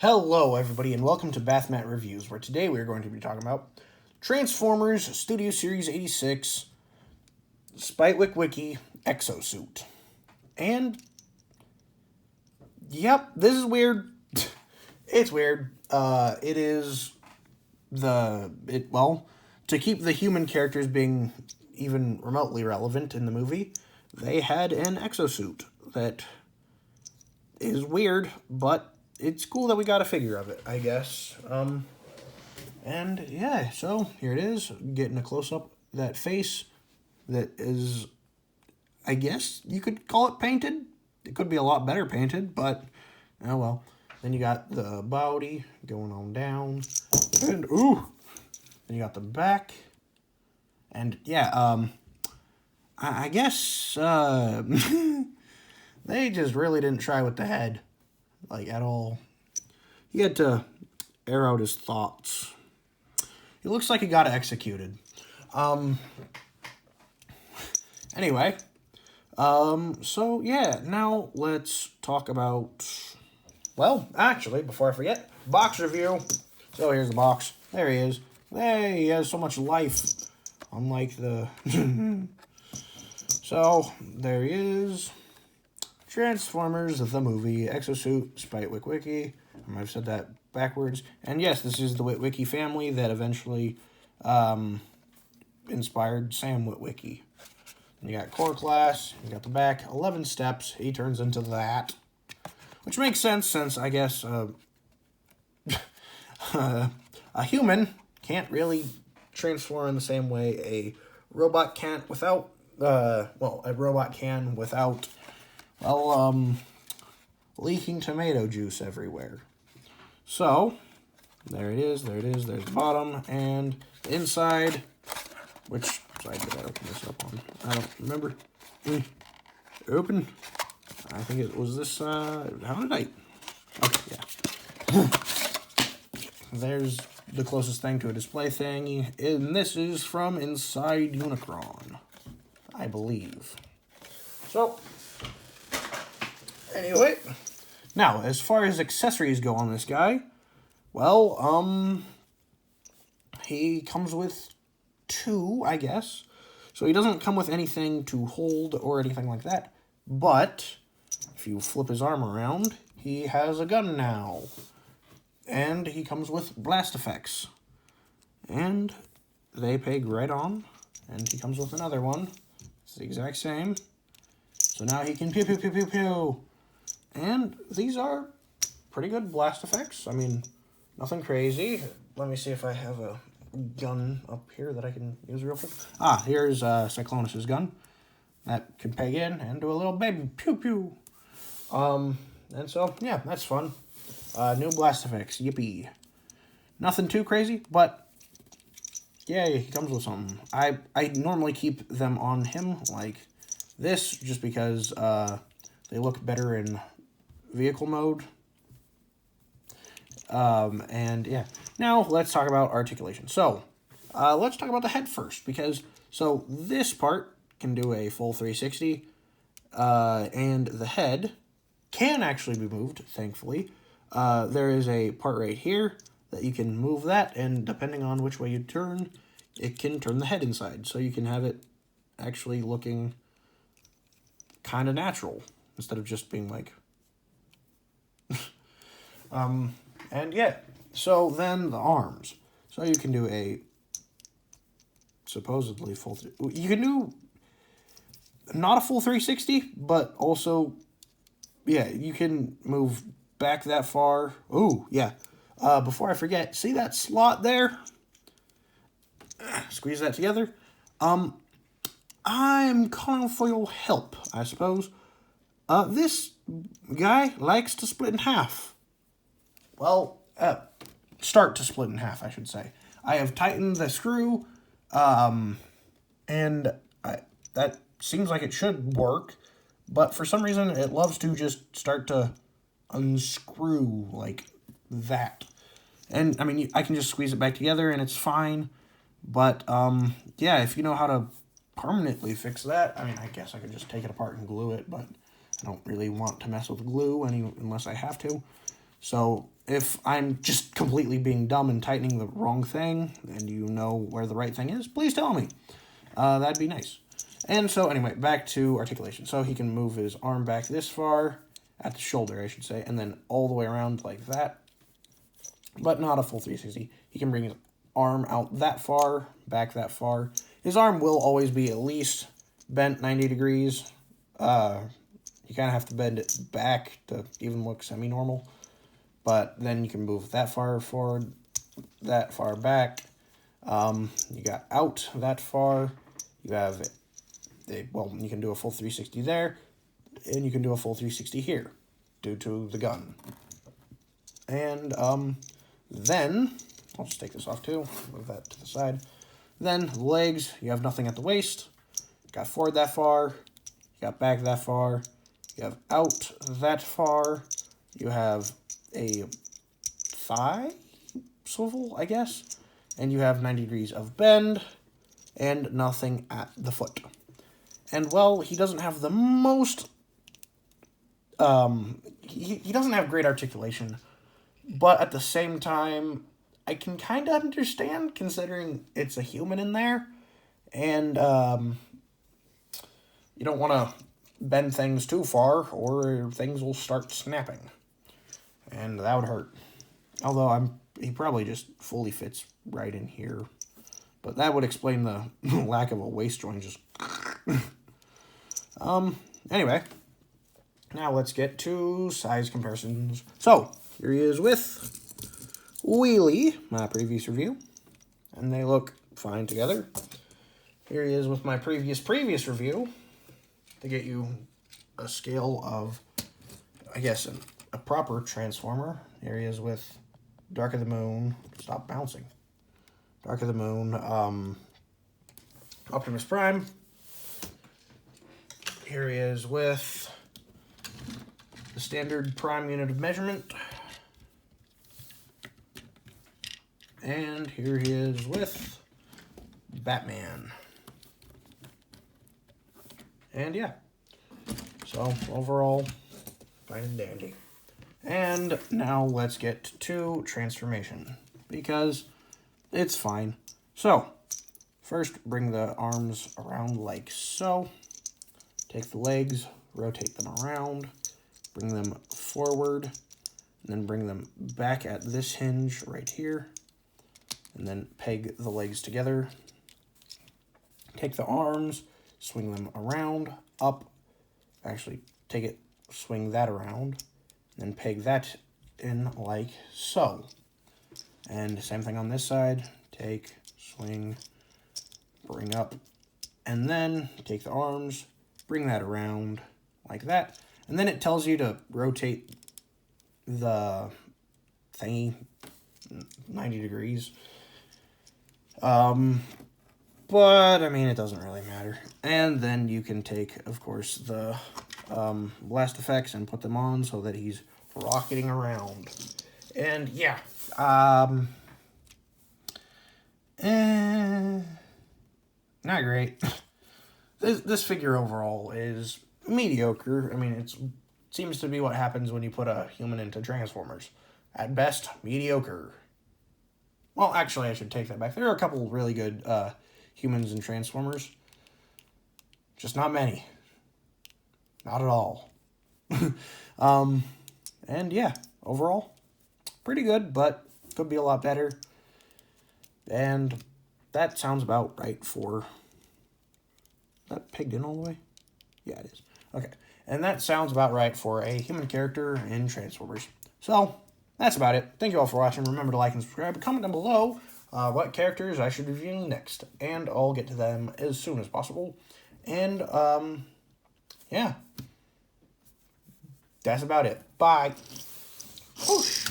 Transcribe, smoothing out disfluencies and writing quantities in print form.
Hello, everybody, and welcome to Bathmat Reviews, where today we are going to be talking about Transformers Studio Series 86, Witwicky, Exo-Suit. And, yep, this is weird. It's weird. It is to keep the human characters being even remotely relevant in the movie, they had an Exo-Suit that is weird, but it's cool that we got a figure of it, I guess. And yeah, so here it is, getting a close-up of that face that is, I guess you could call it painted. It could be a lot better painted, but, oh well. Then you got the body going on down, and ooh! Then you got the back, and yeah, I guess, they just really didn't try with the head. Like, at all. He had to air out his thoughts. It looks like he got executed. Anyway. So, yeah, now let's talk about... Well, actually, before I forget, box review. So, here's the box. There he is. Hey, he has so much life. Unlike the... So, there he is. Transformers, the movie, Exo-Suit, Witwicky. I might have said that backwards. And yes, this is the Witwicky family that eventually inspired Sam Witwicky. And you got core class, you got the back, 11 steps. He turns into that. Which makes sense since, I guess, a human can't really transform in the same way a robot can't without, a robot can without... leaking tomato juice everywhere. So, there it is, there's the bottom, and the inside, which side did I open this up on? I don't remember. Open. I think it was this side. How did I? Okay, yeah. There's the closest thing to a display thing, and this is from Inside Unicron, I believe. So, anyway, now, as far as accessories go on this guy, well, he comes with two, I guess. So he doesn't come with anything to hold or anything like that. But, if you flip his arm around, he has a gun now. And he comes with blast effects. And they peg right on. And he comes with another one. It's the exact same. So now he can pew, pew, pew, pew, pew. And these are pretty good blast effects. I mean, nothing crazy. Let me see if I have a gun up here that I can use real quick. Here's Cyclonus's gun. That can peg in and do a little baby pew pew. And so, yeah, that's fun. New blast effects, yippee. Nothing too crazy, but yeah, he comes with something. I normally keep them on him like this just because they look better in vehicle mode. And yeah, now let's talk about articulation. So, let's talk about the head first, because, so this part can do a full 360, and the head can actually be moved, thankfully. There is a part right here that you can move that, and depending on which way you turn, it can turn the head inside, so you can have it actually looking kind of natural, instead of just being like... and yeah, so then the arms. So you can do a supposedly full... You can do not a full 360, but also, yeah, you can move back that far. Oh, yeah. Before I forget, see that slot there? Squeeze that together. I'm calling for your help, I suppose. This guy likes to split in half. Well, start to split in half, I should say. I have tightened the screw, and that seems like it should work, but for some reason it loves to just start to unscrew like that. And, I mean, I can just squeeze it back together and it's fine, but, yeah, if you know how to permanently fix that, I mean, I guess I could just take it apart and glue it, but I don't really want to mess with glue unless I have to. So if I'm just completely being dumb and tightening the wrong thing, and you know where the right thing is, please tell me. That'd be nice. And so anyway, back to articulation. So he can move his arm back this far, at the shoulder, I should say, and then all the way around like that. But not a full 360. He can bring his arm out that far, back that far. His arm will always be at least bent 90 degrees. You kind of have to bend it back to even look semi-normal. But then you can move that far forward, that far back. You got out that far. You have, you can do a full 360 there. And you can do a full 360 here due to the gun. And then, I'll just take this off too, move that to the side. Then legs, you have nothing at the waist. You got forward that far. You got back that far. You have out that far. You have a thigh swivel, I guess. And you have 90 degrees of bend and nothing at the foot. And, well, he doesn't have the most... he doesn't have great articulation, but at the same time, I can kind of understand considering it's a human in there, and you don't want to bend things too far or things will start snapping, and that would hurt. Although he probably just fully fits right in here, but that would explain the lack of a waist joint. Just anyway. Now let's get to size comparisons. So, here he is with Wheelie, my previous review. And they look fine together. Here he is with my previous review. To get you a scale of, I guess, a proper Transformer. Here he is with Dark of the Moon. Stop bouncing. Dark of the Moon. Optimus Prime. Here he is with... the standard prime unit of measurement. And here he is with Batman. And yeah. So overall, fine and dandy. And now let's get to transformation. Because it's fine. So, first bring the arms around like so. Take the legs, rotate them around. Bring them forward, and then bring them back at this hinge right here, and then peg the legs together. Take the arms, swing them around, up, actually take it, swing that around, and then peg that in like so. And same thing on this side, take, swing, bring up, and then take the arms, bring that around like that. And then it tells you to rotate the thingy 90 degrees. But, I mean, it doesn't really matter. And then you can take, of course, the blast effects and put them on so that he's rocketing around. And, yeah. Not great. This figure overall is... mediocre. I mean, it seems to be what happens when you put a human into Transformers. At best, mediocre. Well, actually, I should take that back. There are a couple really good humans in Transformers. Just not many. Not at all. And yeah, overall, pretty good, but could be a lot better. And that sounds about right for... Is that pegged in all the way? Yeah, it is. Okay, and that sounds about right for a human character in Transformers. So, that's about it. Thank you all for watching. Remember to like and subscribe. Comment down below what characters I should review next, and I'll get to them as soon as possible. And, yeah. That's about it. Bye. Whoosh.